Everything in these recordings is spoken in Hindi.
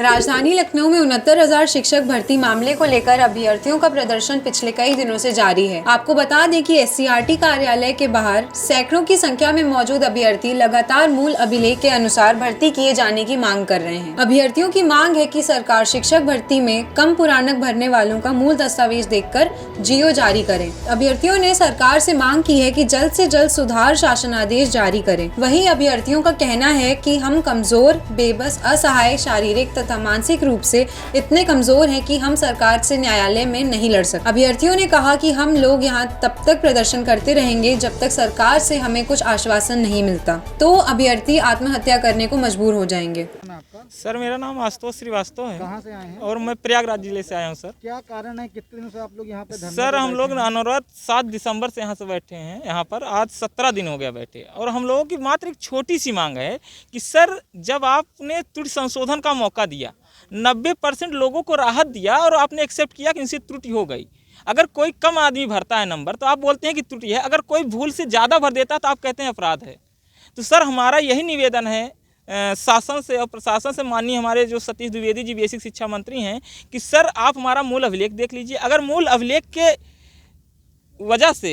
राजधानी लखनऊ में 69,000 शिक्षक भर्ती मामले को लेकर अभ्यर्थियों का प्रदर्शन पिछले कई दिनों से जारी है। आपको बता दें कि एससीईआरटी कार्यालय के बाहर सैकड़ों की संख्या में मौजूद अभ्यर्थी लगातार मूल अभिलेख के अनुसार भर्ती किए जाने की मांग कर रहे हैं। अभ्यर्थियों की मांग है कि सरकार शिक्षक भर्ती में कम पुरानक भरने वालों का मूल दस्तावेज देखकर जीओ जारी करे। अभ्यर्थियों ने सरकार से मांग की है कि जल्द से जल्द सुधार शासनादेश जारी करें। वहीं अभ्यर्थियों का कहना है कि हम कमजोर, बेबस, असहाय, शारीरिक तथा मानसिक रूप से इतने कमजोर हैं कि हम सरकार से न्यायालय में नहीं लड़ सकते। अभ्यर्थियों ने कहा कि हम लोग यहाँ तब तक प्रदर्शन करते रहेंगे जब तक सरकार से हमें कुछ आश्वासन नहीं मिलता, तो अभ्यर्थी आत्महत्या करने को मजबूर हो जाएंगे। सर, मेरा नाम आशुतोष श्रीवास्तव है। कहाँ से आए हैं? और मैं प्रयागराज जिले से आया हूँ सर। क्या कारण है, कितने दिनों से आप लोग यहाँ पे धरने सर, पे हम लोग बैठे हैं? अनुरोध 7 दिसंबर से यहाँ से बैठे हैं। यहाँ पर आज 17 दिन हो गया बैठे, और हम लोगों की मात्र एक छोटी सी मांग है कि सर, जब आपने त्रुटि संशोधन का मौका दिया, 90% लोगों को राहत दिया और आपने एक्सेप्ट किया कि इनसे त्रुटि हो गई। अगर कोई कम आदमी भरता है नंबर तो आप बोलते हैं कि त्रुटि है, अगर कोई भूल से ज़्यादा भर देता तो आप कहते हैं अपराध है। तो सर, हमारा यही निवेदन है शासन से और प्रशासन से, माननीय हमारे जो सतीश द्विवेदी जी बेसिक शिक्षा मंत्री हैं, कि सर आप हमारा मूल अभिलेख देख लीजिए। अगर मूल अभिलेख के वजह से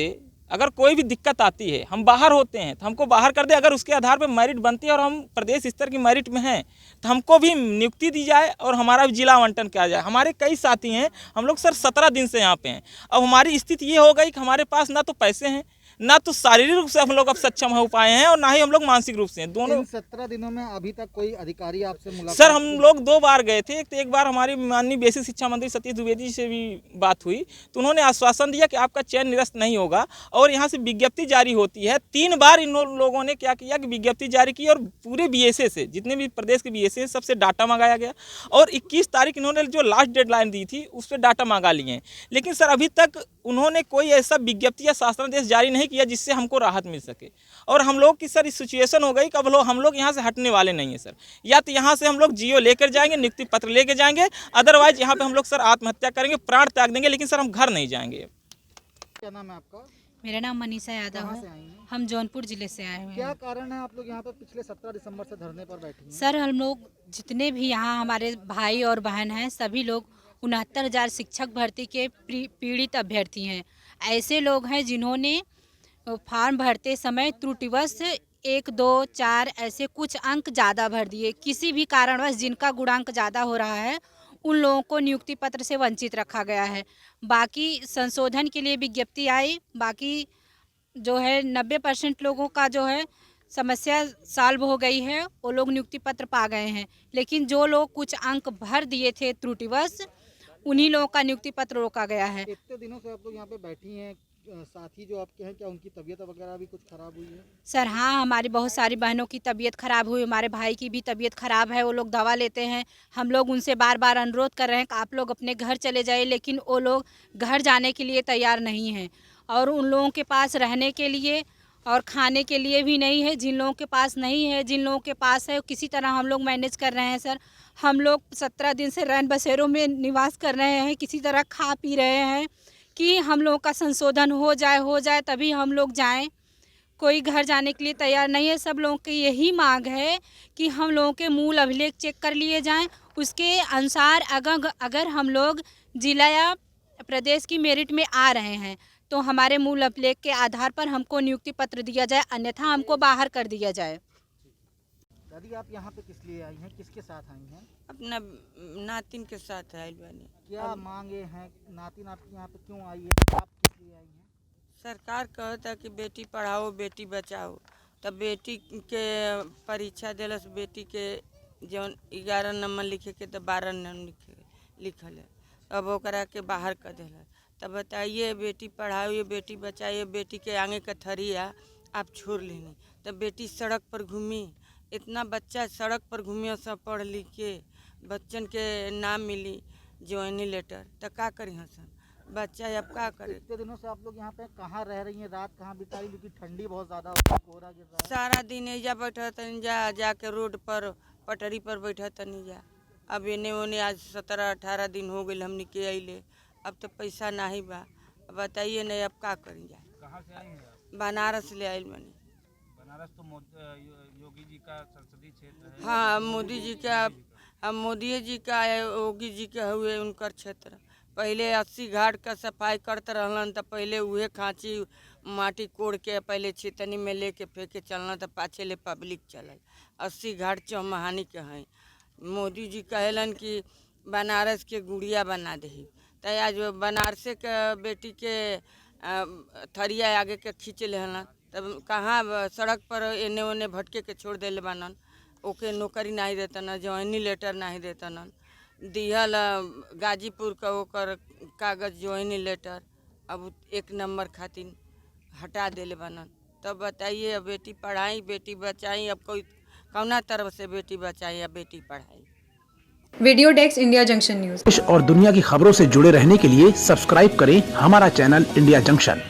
अगर कोई भी दिक्कत आती है, हम बाहर होते हैं तो हमको बाहर कर दे। अगर उसके आधार पर मेरिट बनती है और हम प्रदेश स्तर की मेरिट में हैं तो हमको भी नियुक्ति दी जाए और हमारा भी जिला आवंटन किया जाए। हमारे कई साथी हैं, हम लोग सर 17 दिन से यहाँ पे हैं। अब हमारी स्थिति ये हो गई कि हमारे पास ना तो पैसे हैं, ना तो शारीरिक रूप से हम लोग अब सक्षम हो पाए हैं, और ना ही हम लोग मानसिक रूप से हैं। दोनों। इन 17 दिनों में अभी तक कोई अधिकारी आपसे मुलाकात? सर, हम लोग 2 बार गए थे। एक बार हमारी माननीय बेसिक शिक्षा मंत्री सतीश द्विवेदी से भी बात हुई तो उन्होंने आश्वासन दिया कि आपका चयन निरस्त नहीं होगा, और यहाँ से विज्ञप्ति जारी होती है। 3 बार इन लोगों ने क्या किया कि विज्ञप्ति जारी की, और पूरे बीएसए से, जितने भी प्रदेश के बीएसए हैं, सबसे डाटा मंगाया गया, और 21 तारीख इन्होंने जो लास्ट डेडलाइन दी थी उस पर डाटा मंगा लिए हैं। लेकिन सर, अभी तक उन्होंने कोई ऐसा विज्ञप्ति या शासनादेश जारी नहीं किया जिससे हमको राहत मिल सके। और हम लोग की सर इस सिचुएशन हो गई कि अब हम लोग यहाँ से हटने वाले नहीं हैं सर। या तो यहाँ से हम लोग जीओ लेकर जाएंगे, नियुक्ति पत्र लेकर जाएंगे, अदरवाइज यहाँ पे हम लोग सर आत्महत्या करेंगे, प्राण त्याग देंगे, लेकिन सर हम घर नहीं जाएंगे। क्या नाम है आपका? मेरा नाम मनीषा यादव कहाँ से है। आई हैं? हम जौनपुर जिले से आए हुए क्या हैं। कारण है आप लोग यहाँ पे पिछले 17 दिसंबर से धरने पर बैठे हैं? सर, हम लोग जितने भी यहाँ हमारे भाई और बहन हैं, सभी लोग 69,000 शिक्षक भर्ती के पीड़ित अभ्यर्थी हैं। ऐसे लोग हैं जिन्होंने फॉर्म भरते समय त्रुटिवश 1, 2, 4 ऐसे कुछ अंक ज़्यादा भर दिए। किसी भी कारणवश जिनका गुणांक ज़्यादा हो रहा है उन लोगों को नियुक्ति पत्र से वंचित रखा गया है। बाकी संशोधन के लिए विज्ञप्ति आई, बाकी जो है 90% लोगों का जो है समस्या सॉल्व हो गई है, वो लोग नियुक्ति पत्र पा गए हैं। लेकिन जो लोग कुछ अंक भर दिए थे त्रुटिवश, उन्हीं लोगों का नियुक्ति पत्र रोका गया है। इतने दिनों से आप लोग यहाँ पे बैठी हैं, साथी जो आपके हैं, क्या उनकी तबीयत वगैरह भी कुछ खराब हुई है? सर हाँ, हमारी बहुत सारी बहनों की तबीयत खराब हुई, हमारे भाई की भी तबीयत खराब है, वो लोग दवा लेते हैं। हम लोग उनसे बार बार अनुरोध कर रहे हैं कि आप लोग अपने घर चले जाइए, लेकिन वो लोग घर जाने के लिए तैयार नहीं हैं। और उन लोगों के पास रहने के लिए और खाने के लिए भी नहीं है। जिन लोगों के पास नहीं है, जिन लोगों के पास है, किसी तरह हम लोग मैनेज कर रहे हैं सर। हम लोग 17 दिन से रैन बसेरों में निवास कर रहे हैं, किसी तरह खा पी रहे हैं कि हम लोगों का संशोधन हो जाए तभी हम लोग जाएं। कोई घर जाने के लिए तैयार नहीं है। सब लोगों की यही मांग है कि हम लोगों के मूल अभिलेख चेक कर लिए जाएं, उसके अनुसार अगर हम लोग जिला या प्रदेश की मेरिट में आ रहे हैं तो हमारे मूल अभिलेख के आधार पर हमको नियुक्ति पत्र दिया जाए, अन्यथा हमको बाहर कर दिया जाए। दादी, आप यहाँ पे किस लिए आई हैं, किसके साथ आई हैं? अपना नातिन के साथ आयल बानी। क्या मांगे हैं? नातिन आपकी यहाँ पे क्यों आई है, आप किस लिए आई हैं? सरकार कहता कि बेटी पढ़ाओ बेटी बचाओ, तब बेटी के परीक्षा दिलस, बेटी के जौन 11 नंबर लिखे के तो 12 नंबर लिखल है, अब ओकरा के बाहर कर दिला। तब बताइए, बेटी पढ़ाइए बेटी बचाइए, बेटी के आगे का थरिया आप छोड़ लेनी। तब बेटी सड़क पर घूमी, इतना बच्चा सड़क पर घूमियो, सब पढ़ लिख के बच्चन के नाम मिली ज्वाइनिंग लेटर, तो का करी हसन बच्चा, अब का करे? इतने दिनों से आप लोग यहाँ पे कहाँ रह रही हैं, रात कहाँ बिताई, क्योंकि ठंडी बहुत ज़्यादा होती है, कोहरा गिर रहा है? सारा दिन एजा बैठा तनी जाके रोड पर पटरी पर बैठा तनी जा। अब एने ओने आज 17-18 दिन हो गए हमने के अइले, अब तो पैसा नहीं बा। अब बताइए नहीं, अब का करी जाए? कहाँ से आई हैं आप? बनारस ले आइल बनी। बनारस तो योगी जी का संसदीय क्षेत्र है। हाँ, मोदी जी का, अब मोदी जी का है, योगी जी के हुए उनकर क्षेत्र। पहले 80 घाट का सफाई करते रहलन तो पहले उहे खांची माटी कोड़ के पहले छितनी में लेके फेंके चलना तो पाछे ले पब्लिक चलल। 80 घाट चौमहानी के हैं। मोदी जी कहलन कि बनारस के गुड़िया बना दही, तो आज बनारस के बेटी के थरिया आगे के खींच लेहलन, तब कहाँ सड़क पर एने ओने भटके के छोड़ देले बनन। ओके नौकरी नहीं देतन, ज्वाइनिंग लेटर नहीं देतन, दिहल गाजीपुर का ओकर कागज ज्वाइनिंग लेटर अब 1 नंबर खातिर हटा देले बनन। तब बताइए, अब बेटी पढ़ाई बेटी बचाई, अब कोई कौना तरफ से बेटी बचाई या बेटी पढ़ाई। Video desk India junction news. देश और दुनिया की खबरों से जुड़े रहने के लिए सब्सक्राइब करें हमारा चैनल इंडिया जंक्शन।